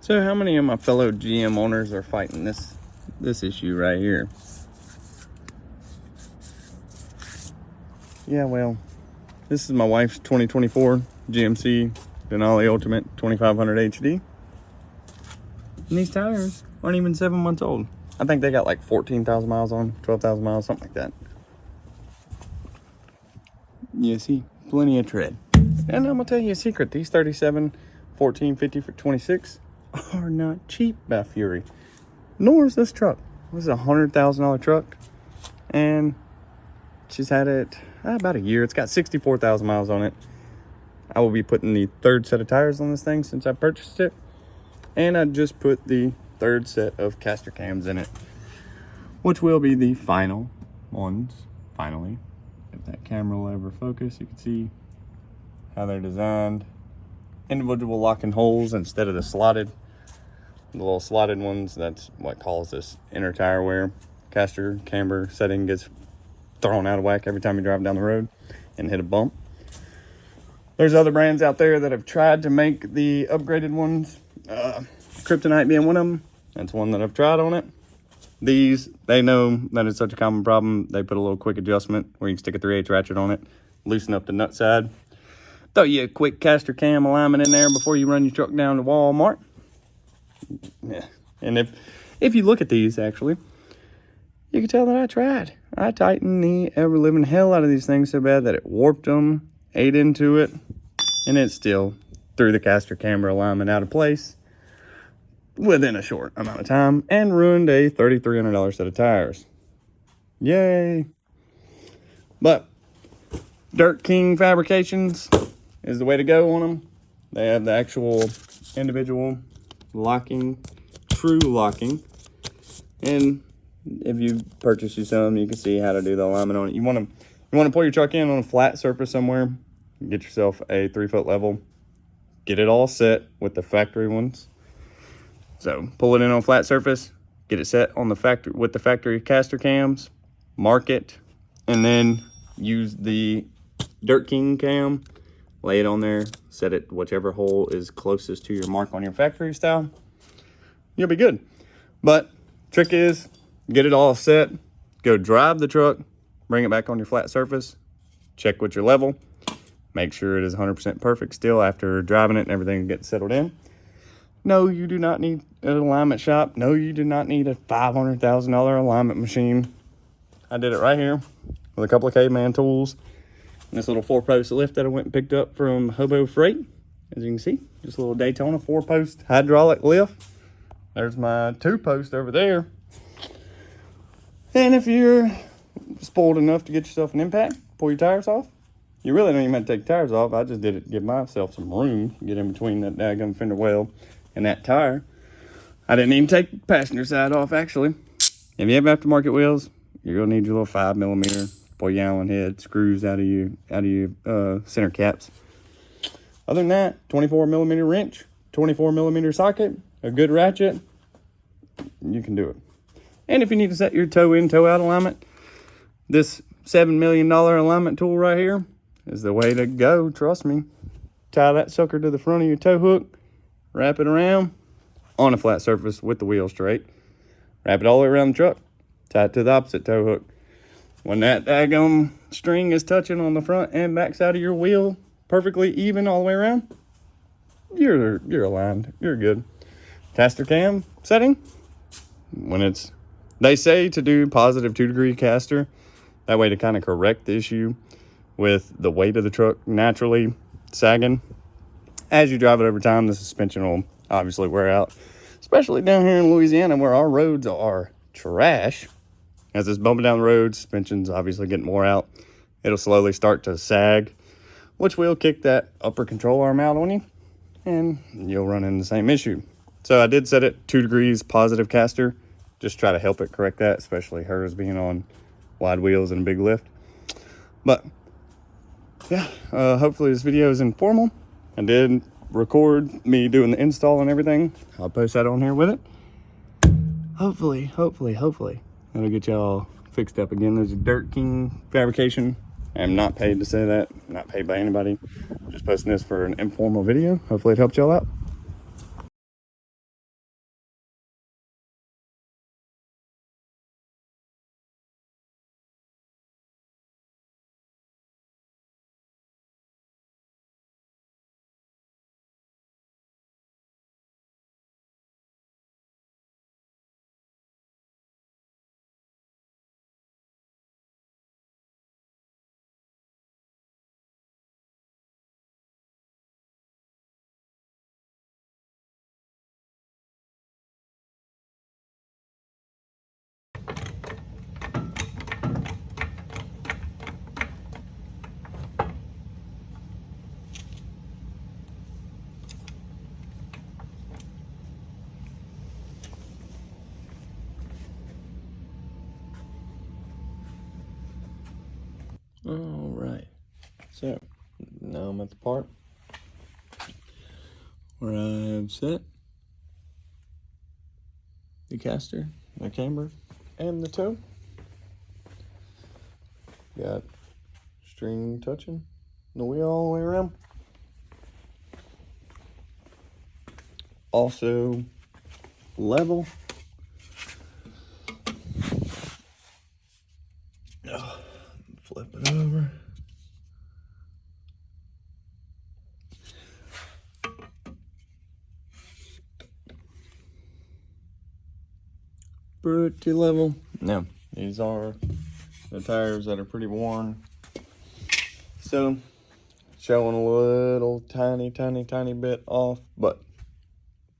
So how many of my fellow GM owners are fighting this issue right here? Yeah, well, this is my wife's 2024 GMC Denali Ultimate 2500 HD. And these tires aren't even 7 months old. I think they got like 14,000 miles on, 12,000 miles, something like that. You see, plenty of tread. And I'm gonna tell you a secret. These 37 1450 for 26 are not cheap by Fury. Nor is this truck. This is a $100,000 truck. And she's had it about a year. It's got 64,000 miles on it. I will be putting the third set of tires on this thing since I purchased it. And I just put the third set of castor cams in it, which will be the final ones, finally. If that camera will ever focus, you can see how they're designed. Individual locking holes instead of the little slotted ones. That's what causes this inner tire wear. Castor camber setting gets thrown out of whack every time you drive down the road and hit a bump. There's other brands out there that have tried to make the upgraded ones, Kryptonite being one of them. That's one that I've tried on it. These, they know that it's such a common problem. They put a little quick adjustment where you can stick a 3/8 ratchet on it, loosen up the nut side, throw you a quick castor cam alignment in there before you run your truck down to Walmart. Yeah. And if you look at these, actually, you can tell that I tried. I tightened the ever-living hell out of these things so bad that it warped them, ate into it, and it still threw the castor camber alignment out of place within a short amount of time and ruined a $3,300 set of tires. Yay. But Dirt King Fabrications is the way to go on them. They have the actual individual locking, true locking. And if you purchase you some, you can see how to do the alignment on it. You want to pull your truck in on a flat surface somewhere, get yourself a 3-foot level, get it all set with the factory ones. So pull it in on a flat surface, get it set on the factory with the factory castor cams, mark it, and then use the Dirt King cam, lay it on there, set it whichever hole is closest to your mark on your factory style. You'll be good. But trick is, get it all set, go drive the truck, bring it back on your flat surface, check with your level, make sure it is 100% perfect still after driving it and everything gets settled in. No, you do not need an alignment shop. No, you do not need a $500,000 alignment machine. I did it right here with a couple of caveman tools and this little 4-post lift that I went and picked up from Hobo Freight. As you can see, just a little Daytona 4-post hydraulic lift. There's my 2-post over there. And if you're spoiled enough to get yourself an impact, pull your tires off. You really don't even have to take tires off. I just did it to give myself some room, get in between that daggum fender well and that tire. I didn't even take the passenger side off, actually. If you have aftermarket wheels, you're gonna need your little 5mm, pull your Allen head, screws out of your center caps. Other than that, 24mm wrench, 24mm socket, a good ratchet, you can do it. And if you need to set your toe in, toe out alignment, this $7 million alignment tool right here is the way to go, trust me. Tie that sucker to the front of your tow hook, wrap it around on a flat surface with the wheel straight. Wrap it all the way around the truck, tie it to the opposite tow hook. When that daggone string is touching on the front and back side of your wheel perfectly even all the way around, you're aligned, you're good. Castor cam setting, they say to do positive 2-degree castor, that way to kind of correct the issue with the weight of the truck naturally sagging. As you drive it over time, the suspension will obviously wear out, especially down here in Louisiana where our roads are trash. As it's bumping down the road, suspension's obviously getting wore out. It'll slowly start to sag, which will kick that upper control arm out on you, and you'll run into the same issue. So I did set it 2 degrees positive castor, just try to help it correct that, especially hers being on wide wheels and a big lift. But yeah, hopefully this video is informal. I did record me doing the install and everything. I'll post that on here with it. Hopefully that'll get y'all fixed up again. There's a Dirt King Fabrication. I'm not paid to say that, not paid by anybody. I'm just posting this for an informal video. Hopefully it helped y'all out. All right, so now I'm at the part where I've set the caster, the camber, and the toe. Got string touching the wheel all the way around. Also level. Flip it over. Pretty level. Now, these are the tires that are pretty worn. So, showing a little tiny bit off, but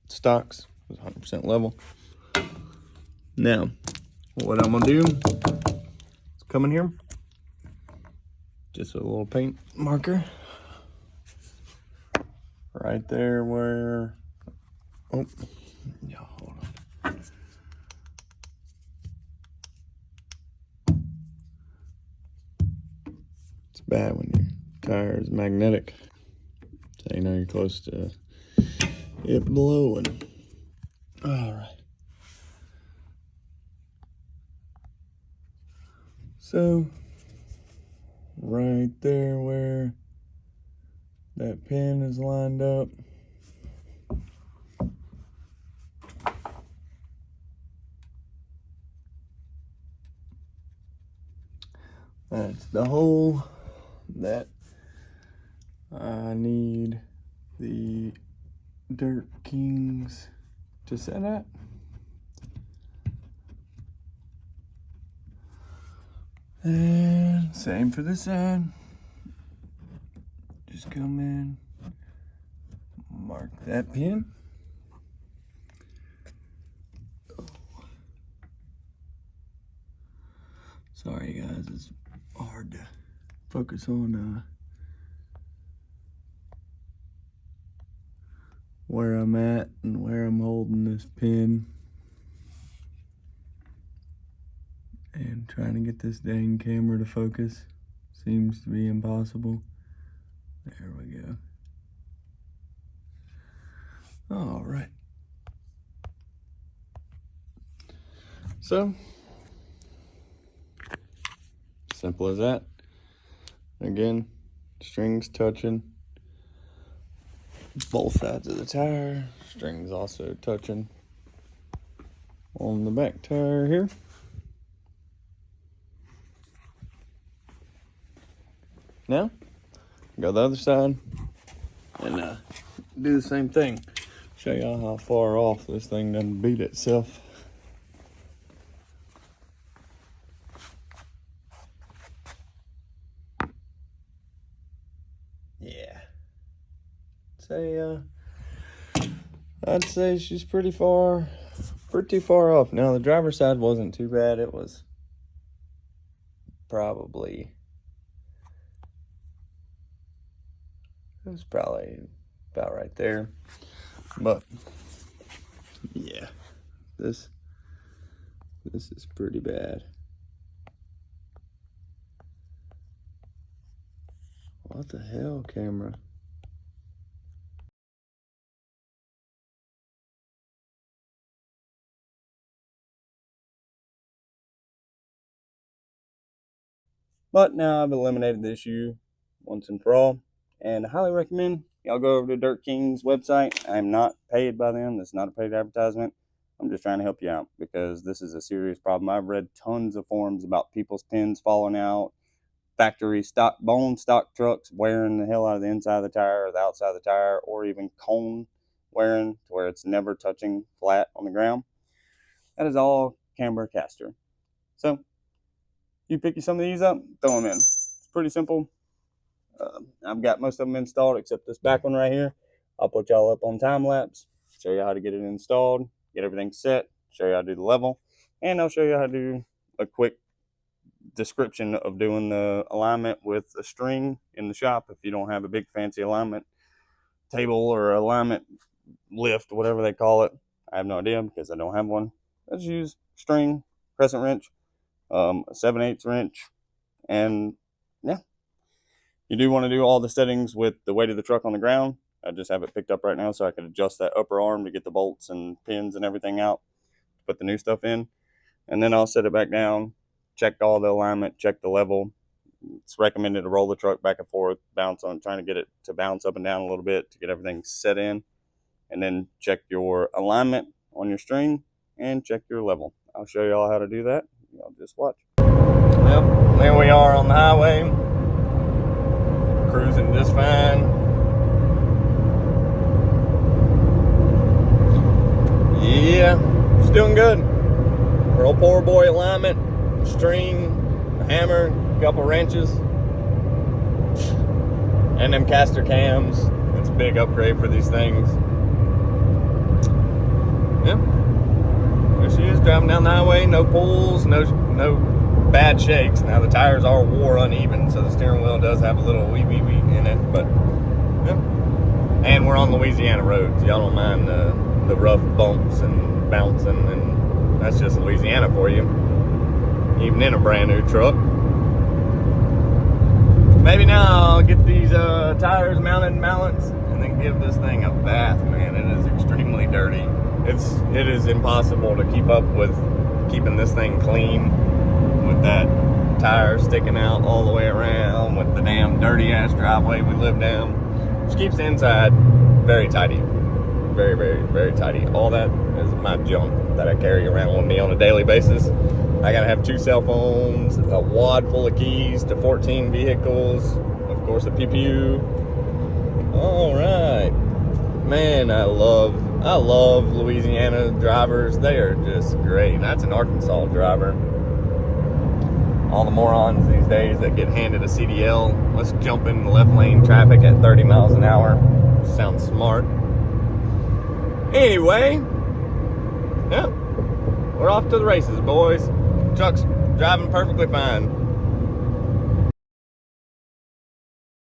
stocks is 100% level. Now, what I'm gonna do is come in here, just a little paint marker right there where, oh, yeah, hold on. It's bad when your tire is magnetic, so you know you're close to it blowing. All right. So, right there where that pin is lined up, that's the hole that I need the Dirt Kings to set at. And same for this side. Just come in, mark that pin. Sorry guys, it's hard to focus on where I'm at and where I'm holding this pin. And trying to get this dang camera to focus seems to be impossible. There we go. All right. So, simple as that. Again, strings touching both sides of the tire. Strings also touching on the back tire here. Now, go the other side and do the same thing. Show y'all how far off this thing doesn't beat itself. Yeah. I'd say she's pretty far off. Now the driver's side wasn't too bad. It was probably about right there. But yeah, this is pretty bad. What the hell, camera? But now I've eliminated the issue once and for all, and I highly recommend y'all go over to Dirt King's website. I'm not paid by them. This is not a paid advertisement. I'm just trying to help you out because this is a serious problem. I've read tons of forums about people's pins falling out, factory stock, bone stock trucks wearing the hell out of the inside of the tire or the outside of the tire, or even cone wearing to where it's never touching flat on the ground. That is all camber castor. So you pick some of these up, throw them in. It's pretty simple. I've got most of them installed except this back one right here. I'll put y'all up on time lapse, show you how to get it installed, get everything set, show you how to do the level, and I'll show you how to do a quick description of doing the alignment with a string in the shop if you don't have a big fancy alignment table or alignment lift, whatever they call it. I have no idea because I don't have one. I just use string, crescent wrench, a 7/8 wrench, and yeah, you do want to do all the settings with the weight of the truck on the ground. I just have it picked up right now so I can adjust that upper arm to get the bolts and pins and everything out, put the new stuff in, and then I'll set it back down, check all the alignment, check the level. It's recommended to roll the truck back and forth, bounce on, trying to get it to bounce up and down a little bit to get everything set in, and then check your alignment on your string and check your level. I'll show you all how to do that. Y'all just watch. Yep, there we are on the highway, cruising just fine. Yeah, it's doing good. Real poor boy alignment, string, hammer, couple wrenches, and them castor cams. It's a big upgrade for these things. Yeah, there she is, driving down the highway. No pulls, no bad shakes. Now the tires are wore uneven, so the steering wheel does have a little wee in it, but yeah. And we're on Louisiana roads. Y'all don't mind the rough bumps and bouncing, and that's just Louisiana for you, even in a brand new truck. Maybe now I'll get these tires mounted and balanced and then give this thing a bath. Man, it is extremely dirty. It is impossible to keep up with keeping this thing clean with that tire sticking out all the way around, with the damn dirty ass driveway we live down, which keeps the inside very tidy. Very, very, very tidy. All that is my junk that I carry around with me on a daily basis. I gotta have 2 cell phones, a wad full of keys to 14 vehicles, of course a pew. All right, man, I love Louisiana drivers. They are just great. That's an Arkansas driver. All the morons these days that get handed a CDL. Let's jump in the left lane traffic at 30 miles an hour. Sounds smart. Anyway, yeah, we're off to the races, boys. Truck's driving perfectly fine.